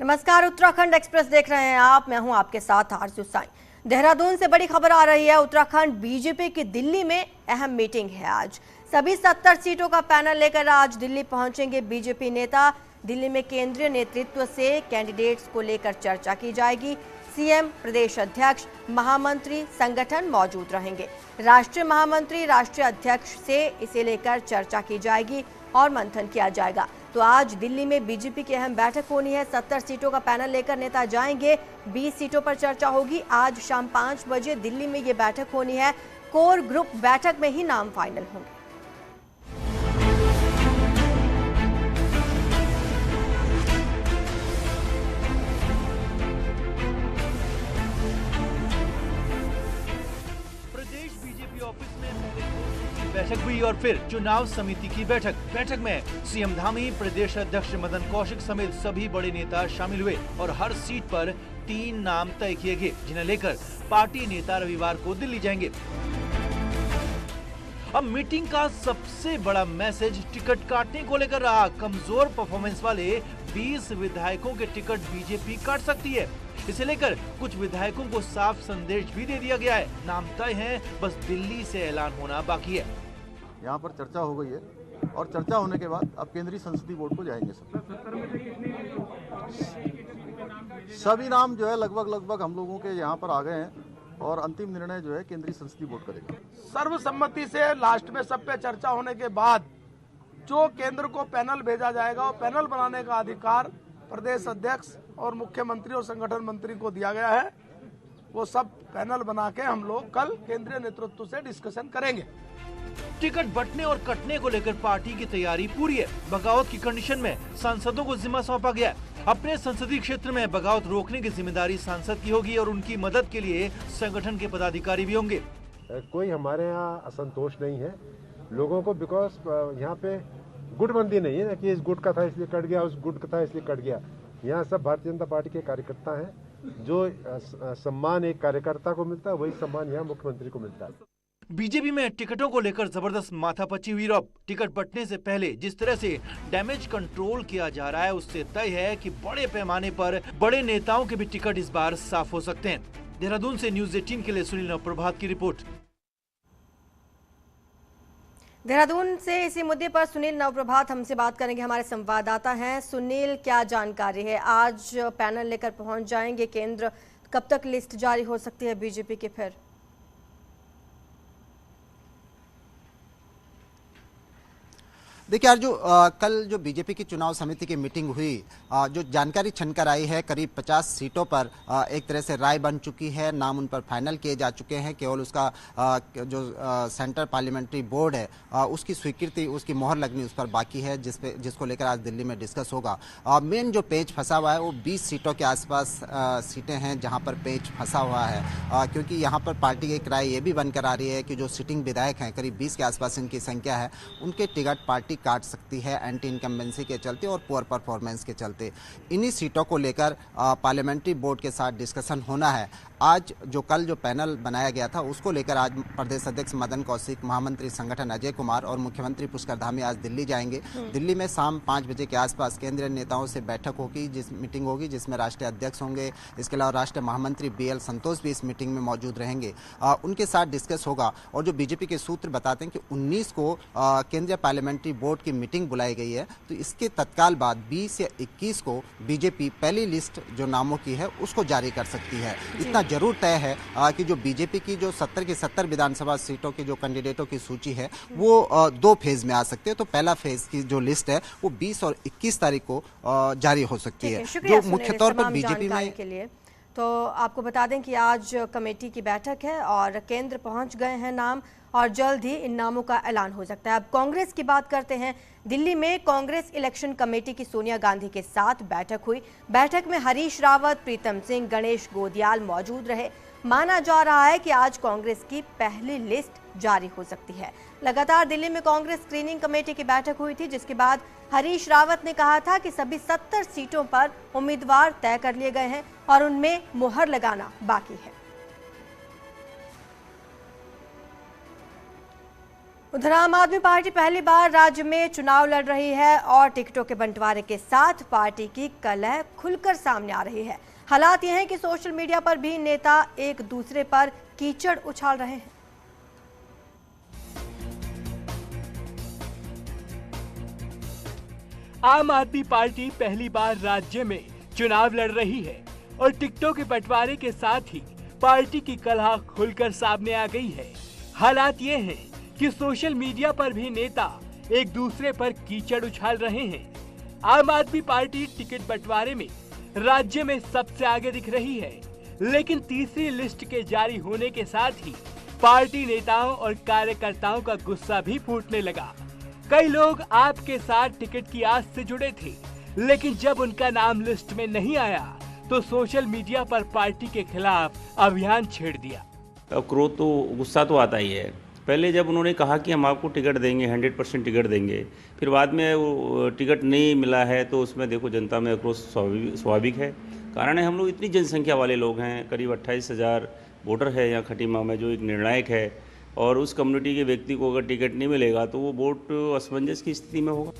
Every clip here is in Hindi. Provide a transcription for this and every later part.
नमस्कार, उत्तराखंड एक्सप्रेस देख रहे हैं आप। मैं हूं आपके साथ आरजू साई। देहरादून से बड़ी खबर आ रही है। उत्तराखंड बीजेपी की दिल्ली में अहम मीटिंग है। आज सभी 70 सीटों का पैनल लेकर आज दिल्ली पहुंचेंगे बीजेपी नेता। दिल्ली में केंद्रीय नेतृत्व से कैंडिडेट्स को लेकर चर्चा की जाएगी। सीएम, प्रदेश अध्यक्ष, महामंत्री, संगठन मौजूद रहेंगे। राष्ट्रीय महामंत्री, राष्ट्रीय अध्यक्ष से इसे लेकर चर्चा की जाएगी और मंथन किया जाएगा। तो आज दिल्ली में बीजेपी की अहम बैठक होनी है। 70 सीटों का पैनल लेकर नेता जाएंगे। 20 सीटों पर चर्चा होगी। आज शाम 5 बजे दिल्ली में ये बैठक होनी है। कोर ग्रुप बैठक में ही नाम फाइनल होंगे। प्रदेश बीजेपी ऑफिस में बैठक हुई और फिर चुनाव समिति की बैठक में सीएम धामी, प्रदेश अध्यक्ष मदन कौशिक समेत सभी बड़े नेता शामिल हुए और हर सीट पर 3 नाम तय किए गए, जिन्हें लेकर पार्टी नेता रविवार को दिल्ली जाएंगे। अब मीटिंग का सबसे बड़ा मैसेज टिकट काटने को लेकर रहा। कमजोर परफॉर्मेंस वाले 20 विधायकों के टिकट बीजेपी काट सकती है। इसे लेकर कुछ विधायकों को साफ संदेश भी दे दिया गया है। नाम तय है, बस दिल्ली से ऐलान होना बाकी है। यहाँ पर चर्चा हो गई है और चर्चा होने के बाद अब केंद्रीय संसदीय बोर्ड को जाएंगे सभी नाम जो है लगभग हम लोगों के यहाँ पर आ गए हैं और अंतिम निर्णय जो है केंद्रीय संसदीय बोर्ड करेगा। सर्वसम्मति से लास्ट में सब पे चर्चा होने के बाद जो केंद्र को पैनल भेजा जाएगा और पैनल बनाने का अधिकार प्रदेश अध्यक्ष और मुख्यमंत्री और संगठन मंत्री को दिया गया है। वो सब पैनल बना के हम लोग कल केंद्रीय नेतृत्व से डिस्कशन करेंगे। टिकट बंटने और कटने को लेकर पार्टी की तैयारी पूरी है। बगावत की कंडीशन में सांसदों को जिम्मा सौंपा गया है। अपने संसदीय क्षेत्र में बगावत रोकने की जिम्मेदारी सांसद की होगी और उनकी मदद के लिए संगठन के पदाधिकारी भी होंगे। कोई हमारे यहाँ असंतोष नहीं है लोगों को, बिकॉज यहाँ पे गुटबंदी नहीं है कि इस गुट का था इसलिए कट गया, उस गुट का था इसलिए कट गया। यहाँ सब भारतीय जनता पार्टी के कार्यकर्ता हैं। जो सम्मान एक कार्यकर्ता को मिलता है वही सम्मान यहाँ मुख्यमंत्री को मिलता है। बीजेपी में टिकटों को लेकर जबरदस्त माथापच्ची हुई। अब टिकट बंटने से पहले जिस तरह से डैमेज कंट्रोल किया जा रहा है, उससे तय है कि बड़े पैमाने पर बड़े नेताओं के भी टिकट इस बार साफ हो सकते हैं। देहरादून से न्यूज़ 18 के लिए सुनील नवप्रभात की रिपोर्ट। देहरादून से इसी मुद्दे पर सुनील नवप्रभात हमसे बात करेंगे। हमारे संवाददाता हैं। सुनील, क्या जानकारी है? आज पैनल लेकर पहुंच जाएंगे केंद्र, कब तक लिस्ट जारी हो सकती है बीजेपी की? फिर देखिए यार, कल जो बीजेपी की चुनाव समिति की मीटिंग हुई, जो जानकारी छनकर आई है, करीब 50 सीटों पर एक तरह से राय बन चुकी है। नाम उन पर फाइनल किए जा चुके हैं। केवल उसका जो सेंट्रल पार्लियामेंट्री बोर्ड है उसकी स्वीकृति, उसकी मोहर लगनी उस पर बाकी है, जिसको लेकर आज दिल्ली में डिस्कस होगा। मेन जो पेच फंसा हुआ है वो 20 सीटों के आसपास सीटें हैं जहाँ पर पेच फंसा हुआ है, क्योंकि यहाँ पर पार्टी की एक राय ये भी बनकर आ रही है कि जो सिटिंग विधायक हैं, करीब 20 के आसपास इनकी संख्या है, उनके टिकट पार्टी काट सकती है एंटी इनकम्बेंसी के चलते और पुअर परफॉर्मेंस के चलते। इन्हीं सीटों को लेकर पार्लियामेंट्री बोर्ड के साथ डिस्कशन होना है। आज जो कल जो पैनल बनाया गया था उसको लेकर आज प्रदेश अध्यक्ष मदन कौशिक, महामंत्री संगठन अजय कुमार और मुख्यमंत्री पुष्कर धामी आज दिल्ली जाएंगे। दिल्ली में शाम 5 बजे के आसपास केंद्रीय नेताओं से बैठक होगी, मीटिंग होगी, जिसमें राष्ट्रीय अध्यक्ष होंगे। इसके अलावा राष्ट्रीय महामंत्री BL संतोष भी इस मीटिंग में मौजूद रहेंगे। उनके साथ डिस्कस होगा। और जो बीजेपी के सूत्र बताते हैं कि 19 को केंद्रीय पार्लियामेंट्री बोर्ड की मीटिंग बुलाई गई है, तो इसके तत्काल बाद 20 या 21 को बीजेपी पहली लिस्ट जो नामों की है उसको जारी कर सकती है। इतना जरूर तय है कि जो बीजेपी की जो 70 की 70 विधानसभा सीटों की जो कैंडिडेटों की सूची है वो 2 फेज में आ सकते हैं। तो पहला फेज की जो लिस्ट है वो 20 और 21 तारीख को जारी हो सकती है। जो मुख्य तौर पर बीजेपी में के लिए तो आपको बता दें कि आज कमेटी की बैठक है और केंद्र पहुंच गए हैं नाम, और जल्द ही इन नामों का ऐलान हो सकता है। अब कांग्रेस की बात करते हैं। दिल्ली में कांग्रेस इलेक्शन कमेटी की सोनिया गांधी के साथ बैठक हुई। बैठक में हरीश रावत, प्रीतम सिंह, गणेश गोदियाल मौजूद रहे। माना जा रहा है कि आज कांग्रेस की पहली लिस्ट जारी हो सकती है। लगातार दिल्ली में कांग्रेस स्क्रीनिंग कमेटी की बैठक हुई थी, जिसके बाद हरीश रावत ने कहा था कि सभी 70 सीटों पर उम्मीदवार तय कर लिए गए हैं और उनमें मुहर लगाना बाकी है। उधर आम आदमी पार्टी पहली बार राज्य में चुनाव लड़ रही है और टिकटों के बंटवारे के साथ पार्टी की कलह खुलकर सामने आ रही है। हालात यह है कि सोशल मीडिया पर भी नेता एक दूसरे पर कीचड़ उछाल रहे हैं। आम आदमी पार्टी पहली बार राज्य में चुनाव लड़ रही है और टिकटों के बंटवारे के साथ ही पार्टी की कलह खुलकर सामने आ गई है। हालात ये हैं कि सोशल मीडिया पर भी नेता एक दूसरे पर कीचड़ उछाल रहे हैं। आम आदमी पार्टी टिकट बंटवारे में राज्य में सबसे आगे दिख रही है, लेकिन तीसरी लिस्ट के जारी होने के साथ ही पार्टी नेताओं और कार्यकर्ताओं का गुस्सा भी फूटने लगा। कई लोग आपके साथ टिकट की आस से जुड़े थे, लेकिन जब उनका नाम लिस्ट में नहीं आया तो सोशल मीडिया पर पार्टी के खिलाफ अभियान छेड़ दिया। क्रोध तो गुस्सा तो आता ही है। पहले जब उन्होंने कहा कि हम आपको टिकट देंगे, 100% टिकट देंगे, फिर बाद में वो टिकट नहीं मिला है तो उसमें देखो जनता में आक्रोश स्वाभाविक है। कारण है हम लोग इतनी जनसंख्या वाले लोग हैं, करीब 28,000 वोटर है यहाँ खटीमा में, जो एक निर्णायक है, और उस कम्युनिटी के व्यक्ति को अगर टिकट नहीं मिलेगा तो वो वोट असमंजस की स्थिति में होगा।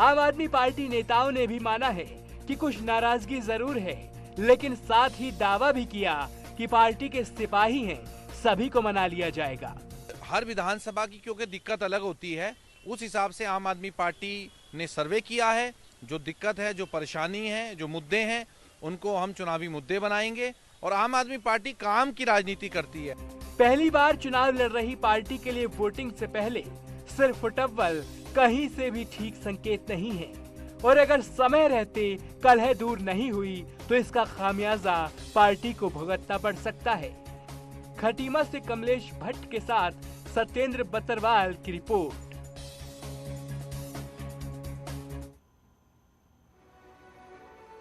आम आदमी पार्टी नेताओं ने भी माना है कि कुछ नाराजगी जरूर है, लेकिन साथ ही दावा भी किया कि पार्टी के सिपाही हैं, सभी को मना लिया जाएगा। हर विधानसभा की क्योंकि दिक्कत अलग होती है, उस हिसाब से आम आदमी पार्टी ने सर्वे किया है। जो दिक्कत है, जो परेशानी है, जो मुद्दे हैं, उनको हम चुनावी मुद्दे बनाएंगे और आम आदमी पार्टी काम की राजनीति करती है। पहली बार चुनाव लड़ रही पार्टी के लिए वोटिंग से पहले सिर्फ फुटबॉल कहीं से भी ठीक संकेत नहीं है, और अगर समय रहते कलह दूर नहीं हुई तो इसका खामियाजा पार्टी को भुगतना पड़ सकता है। खटीमा से कमलेश भट्ट के साथ सत्येंद्र बतरवाल की रिपोर्ट।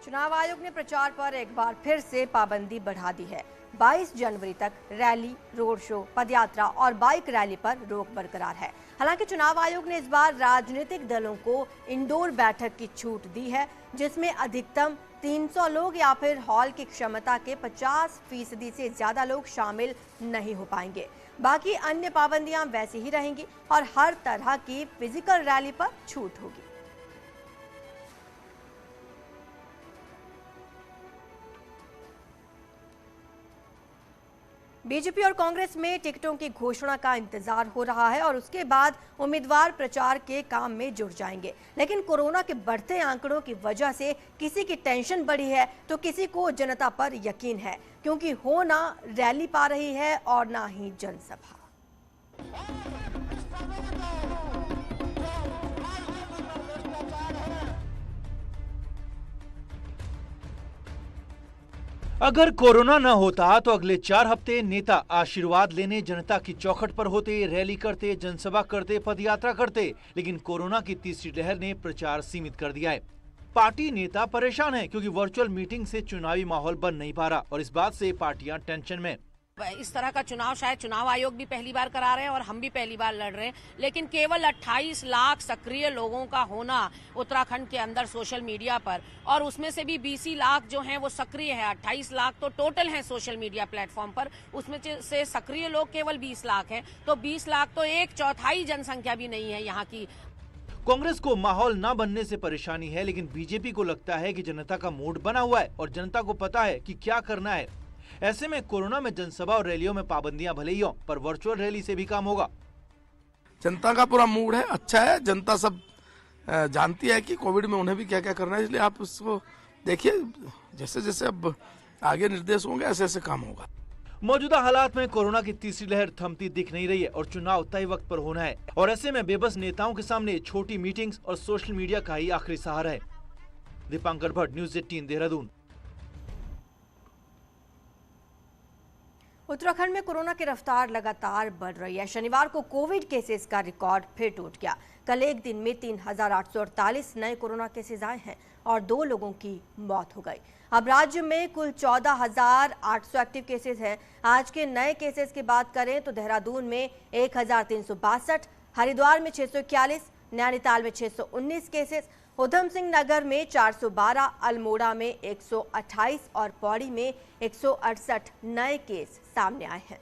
चुनाव आयोग ने प्रचार पर एक बार फिर से पाबंदी बढ़ा दी है। 22 जनवरी तक रैली, रोड शो, पदयात्रा और बाइक रैली पर रोक बरकरार है। हालांकि चुनाव आयोग ने इस बार राजनीतिक दलों को इंडोर बैठक की छूट दी है, जिसमें अधिकतम 300 लोग या फिर हॉल की क्षमता के 50% से ज्यादा लोग शामिल नहीं हो पाएंगे। बाकी अन्य पाबंदियां वैसी ही रहेंगी और हर तरह की फिजिकल रैली पर छूट होगी। बीजेपी और कांग्रेस में टिकटों की घोषणा का इंतजार हो रहा है और उसके बाद उम्मीदवार प्रचार के काम में जुट जाएंगे। लेकिन कोरोना के बढ़ते आंकड़ों की वजह से किसी की टेंशन बढ़ी है तो किसी को जनता पर यकीन है, क्योंकि हो ना रैली पा रही है और ना ही जनसभा। अगर कोरोना न होता तो अगले 4 हफ्ते नेता आशीर्वाद लेने जनता की चौखट पर होते, रैली करते, जनसभा करते, पदयात्रा करते, लेकिन कोरोना की तीसरी लहर ने प्रचार सीमित कर दिया है। पार्टी नेता परेशान है क्योंकि वर्चुअल मीटिंग से चुनावी माहौल बन नहीं पा रहा और इस बात से पार्टियां टेंशन में। इस तरह का चुनाव शायद चुनाव आयोग भी पहली बार करा रहे हैं और हम भी पहली बार लड़ रहे हैं, लेकिन केवल 28 लाख सक्रिय लोगों का होना उत्तराखंड के अंदर सोशल मीडिया पर, और उसमें से भी 20 लाख जो हैं वो सक्रिय है। 28 लाख तो टोटल हैं सोशल मीडिया प्लेटफॉर्म पर, उसमें से सक्रिय लोग केवल 20 लाख हैं, तो 20 लाख तो 1/4 जनसंख्या भी नहीं है यहाँ की। कांग्रेस को माहौल न बनने से परेशानी है, लेकिन बीजेपी को लगता है कि जनता का मूड बना हुआ है और जनता को पता है कि क्या करना है। ऐसे में कोरोना में जनसभा और रैलियों में पाबंदियां भले ही हो, पर वर्चुअल रैली से भी काम होगा। जनता का पूरा मूड है, अच्छा है। जनता सब जानती है कि कोविड में उन्हें भी क्या क्या करना है, इसलिए आप उसको देखिए, जैसे जैसे अब आगे निर्देश होंगे ऐसे ऐसे काम होगा। मौजूदा हालात में कोरोना की तीसरी लहर थमती दिख नहीं रही है और चुनाव तय वक्त पर होना है, और ऐसे में बेबस नेताओं के सामने छोटी मीटिंग्स और सोशल मीडिया का ही आखिरी सहारा है। दीपांकर भट्ट, न्यूज़ 18 देहरादून। उत्तराखंड में कोरोना की रफ्तार लगातार बढ़ रही है। शनिवार को कोविड केसेस का रिकॉर्ड फिर टूट गया। कल एक दिन में 3,848 नए कोरोना केसेस आए हैं और 2 लोगों की मौत हो गई। अब राज्य में कुल 14,800 एक्टिव केसेस हैं। आज के नए केसेस की बात करें तो देहरादून में 1,362, हरिद्वार में 641, नैनीताल में 619 केसेस, उधम सिंह नगर में 412, अल्मोड़ा में 128 और पौड़ी में 168 नए केस सामने आए हैं।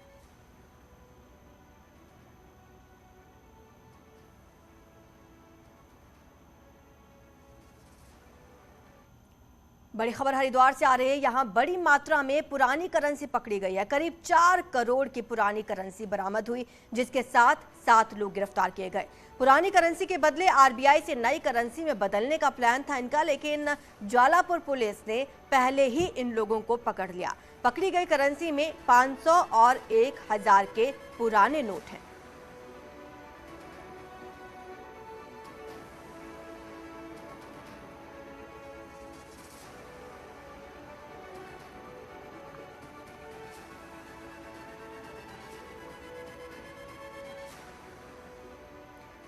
बड़ी खबर हरिद्वार से आ रही है। यहाँ बड़ी मात्रा में पुरानी करेंसी पकड़ी गई है। करीब 4 करोड़ की पुरानी करेंसी बरामद हुई, जिसके साथ 7 लोग गिरफ्तार किए गए। पुरानी करेंसी के बदले आरबीआई से नई करेंसी में बदलने का प्लान था इनका, लेकिन ज्वालापुर पुलिस ने पहले ही इन लोगों को पकड़ लिया। पकड़ी गई करेंसी में 500 और 1000 के पुराने नोट हैं।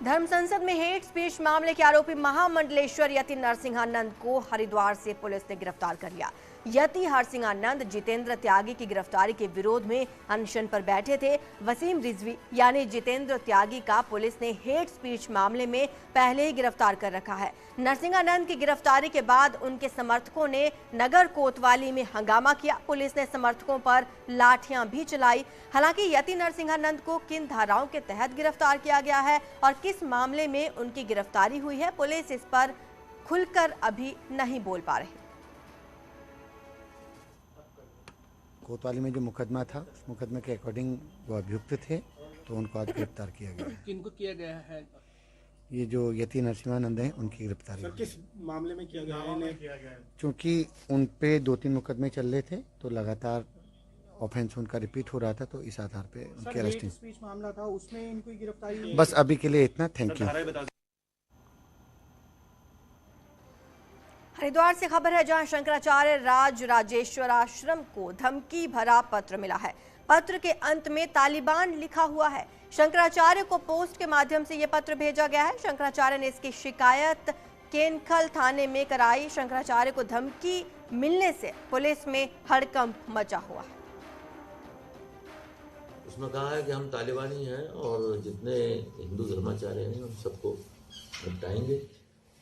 धर्म संसद में हेट स्पीच मामले के आरोपी महामंडलेश्वर यति नरसिंहानंद को हरिद्वार से पुलिस ने गिरफ्तार कर लिया। यति नरसिंहानंद जितेंद्र त्यागी की गिरफ्तारी के विरोध में अनशन पर बैठे थे। वसीम रिजवी यानी जितेंद्र त्यागी का पुलिस ने हेट स्पीच मामले में पहले ही गिरफ्तार कर रखा है। नरसिंहानंद की गिरफ्तारी के बाद उनके समर्थकों ने नगर कोतवाली में हंगामा किया। पुलिस ने समर्थकों पर लाठियां भी चलाई। हालांकि यति नरसिंहानंद को किन धाराओं के तहत गिरफ्तार किया गया है और किस मामले में उनकी गिरफ्तारी हुई है, पुलिस इस पर खुलकर अभी नहीं बोल पा रही। कोतवाली में जो मुकदमा था, उस मुकदमे के अकॉर्डिंग वो अभियुक्त थे, तो उनको आज गिरफ्तार किया गया है। किनको किया गया है? ये जो यति नरसिंहानंद हैं, उनकी गिरफ्तारी। सर, किस मामले में किया गया है? क्योंकि उन पे 2-3 मुकदमे चल रहे थे, तो लगातार ऑफेंस उनका रिपीट हो रहा था, तो इस आधार पे उनकी अरेस्टिंग। स्पीच मामला था, उसमें इनको गिरफ्तारी। बस अभी के लिए इतना। Thank you. हरिद्वार से खबर है, जहां शंकराचार्य राजेश्वर आश्रम को धमकी भरा पत्र मिला है। पत्र के अंत में तालिबान लिखा हुआ है। शंकराचार्य को पोस्ट के माध्यम से यह पत्र भेजा गया है। शंकराचार्य ने इसकी शिकायत केनखल थाने में कराई। शंकराचार्य को धमकी मिलने से पुलिस में हड़कंप मचा हुआ है। उसमें कहा है कि हम तालिबानी हैं और जितने हिंदू धर्माचार्य हैं उन सबको निपटाएंगे,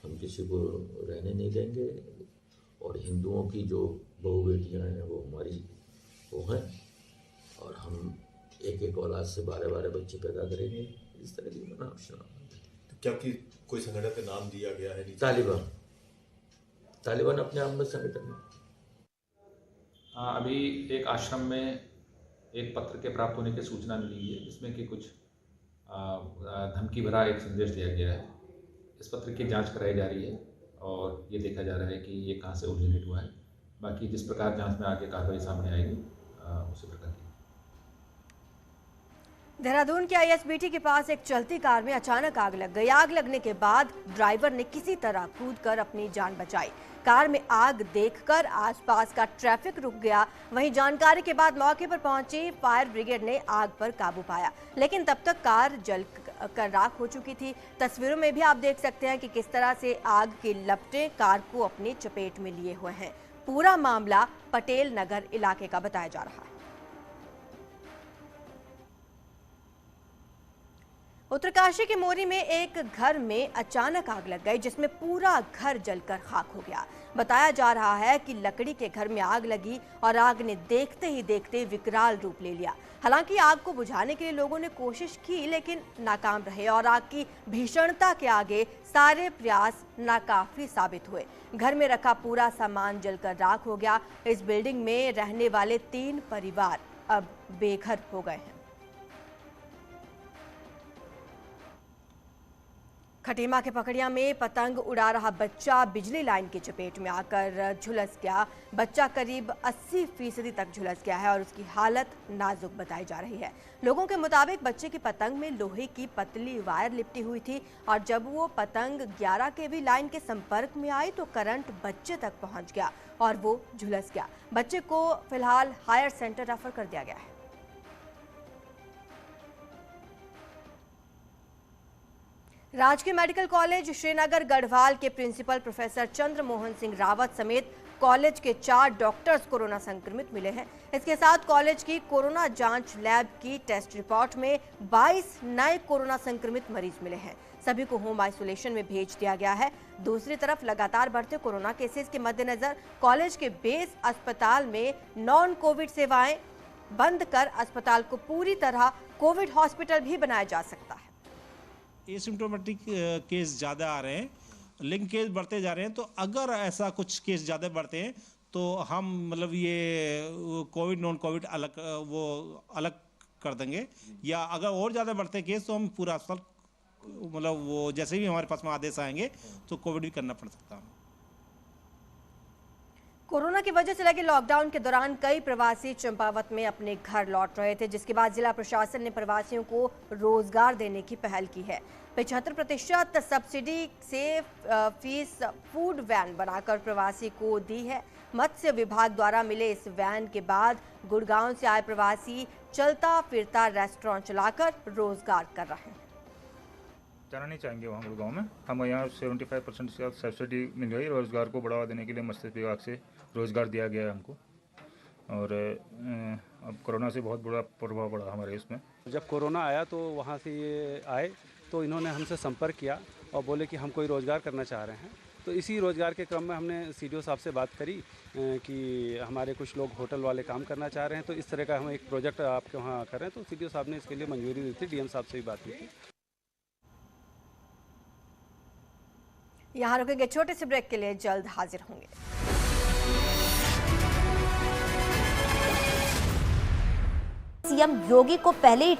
हम किसी को रहने नहीं देंगे, और हिंदुओं की जो बहू बेटियां हैं वो हमारी वो हैं, और हम एक औलाद से 12 बच्चे पैदा करेंगे। इस तरह की मना तो क्या कि कोई संगठन का नाम दिया गया है? तालिबान अपने आप में संगठन है। अभी एक आश्रम में एक पत्र के प्राप्त होने की सूचना मिली है, जिसमें कि कुछ धमकी भरा एक संदेश दिया गया है। इस पत्र की जांच कराई जा रही है और ये देखा जा रहा है कि ये कहां से ओरिजिनेट हुआ है। बाकी जिस प्रकार जांच में आगे कार्रवाई सामने आएगी उसी प्रकार की। देहरादून के आईएसबीटी के पास एक चलती कार में अचानक आग लग गई। आग लगने के बाद ड्राइवर ने किसी तरह कूदकर अपनी जान बचाई। कार में आग देखकर आसपास का ट्रैफिक रुक गया। वहीं जानकारी के बाद मौके पर पहुंची फायर ब्रिगेड ने आग पर काबू पाया, लेकिन तब तक कार जल कर राख हो चुकी थी। तस्वीरों में भी आप देख सकते हैं कि किस तरह से आग की लपटें कार को अपनी चपेट में लिए हुए हैं। पूरा मामला पटेल नगर इलाके का बताया जा रहा है। उत्तरकाशी के मोरी में एक घर में अचानक आग लग गई, जिसमें पूरा घर जलकर खाक हो गया। बताया जा रहा है कि लकड़ी के घर में आग लगी और आग ने देखते ही देखते विकराल रूप ले लिया। हालांकि आग को बुझाने के लिए लोगों ने कोशिश की, लेकिन नाकाम रहे और आग की भीषणता के आगे सारे प्रयास नाकाफी साबित हुए। घर में रखा पूरा सामान जलकर राख हो गया। इस बिल्डिंग में रहने वाले 3 परिवार अब बेघर हो गए हैं। खटीमा के पकड़िया में पतंग उड़ा रहा बच्चा बिजली लाइन की चपेट में आकर झुलस गया। बच्चा करीब 80% तक झुलस गया है और उसकी हालत नाजुक बताई जा रही है। लोगों के मुताबिक बच्चे की पतंग में लोहे की पतली वायर लिपटी हुई थी और जब वो पतंग 11 केवी लाइन के संपर्क में आई तो करंट बच्चे तक पहुंच गया और वो झुलस गया। बच्चे को फिलहाल हायर सेंटर रेफर कर दिया गया है। राजकीय मेडिकल कॉलेज श्रीनगर गढ़वाल के प्रिंसिपल प्रोफेसर चंद्रमोहन सिंह रावत समेत कॉलेज के 4 डॉक्टर्स कोरोना संक्रमित मिले हैं। इसके साथ कॉलेज की कोरोना जांच लैब की टेस्ट रिपोर्ट में 22 नए कोरोना संक्रमित मरीज मिले हैं। सभी को होम आइसोलेशन में भेज दिया गया है। दूसरी तरफ लगातार बढ़ते कोरोना केसेस के मद्देनजर कॉलेज के बेस अस्पताल में नॉन कोविड सेवाएं बंद कर अस्पताल को पूरी तरह कोविड हॉस्पिटल भी बनाया जा सकता है। एसिम्प्टोमेटिक केस ज़्यादा आ रहे हैं, लेकिन केस बढ़ते जा रहे हैं। तो अगर ऐसा कुछ केस ज़्यादा बढ़ते हैं तो हम मतलब ये कोविड नॉन कोविड अलग कर देंगे, या अगर और ज़्यादा बढ़ते हैं केस तो हम पूरा अस्पताल मतलब वो जैसे भी हमारे पास में आदेश आएंगे तो कोविड भी करना पड़ सकता है। कोरोना की वजह से लगे लॉकडाउन के दौरान कई प्रवासी चंपावत में अपने घर लौट रहे थे, जिसके बाद जिला प्रशासन ने प्रवासियों को रोजगार देने की पहल की है। 75% सब्सिडी से फीस फूड वैन बनाकर प्रवासी को दी है। मत्स्य विभाग द्वारा मिले इस वैन के बाद गुड़गांव से आए प्रवासी चलता फिरता रेस्टोरेंट चलाकर रोजगार कर रहे हैं। जाना नहीं चाहेंगे वहाँ गुड़गांव में। हम यहाँ 75% से सब्सिडी मिल गई, रोजगार को बढ़ावा देने के लिए मत्स्य विभाग से रोजगार दिया गया है हमको, और अब कोरोना से बहुत बड़ा प्रभाव पड़ा हमारे इसमें। जब कोरोना आया तो वहाँ से ये आए तो इन्होंने हमसे संपर्क किया और बोले कि हम कोई रोज़गार करना चाह रहे हैं। तो इसी रोज़गार के क्रम में हमने सीडीओ साहब से बात करी कि हमारे कुछ लोग होटल वाले काम करना चाह रहे हैं, तो इस तरह का हम एक प्रोजेक्ट आपके वहाँ कर रहे हैं। तो सीडीओ साहब ने इसके लिए मंजूरी दी थी, डीएम साहब से भी बात की थी। यहाँ रुकेंगे छोटे से ब्रेक के लिए, जल्द हाजिर होंगे। सीएम योगी को पहले ही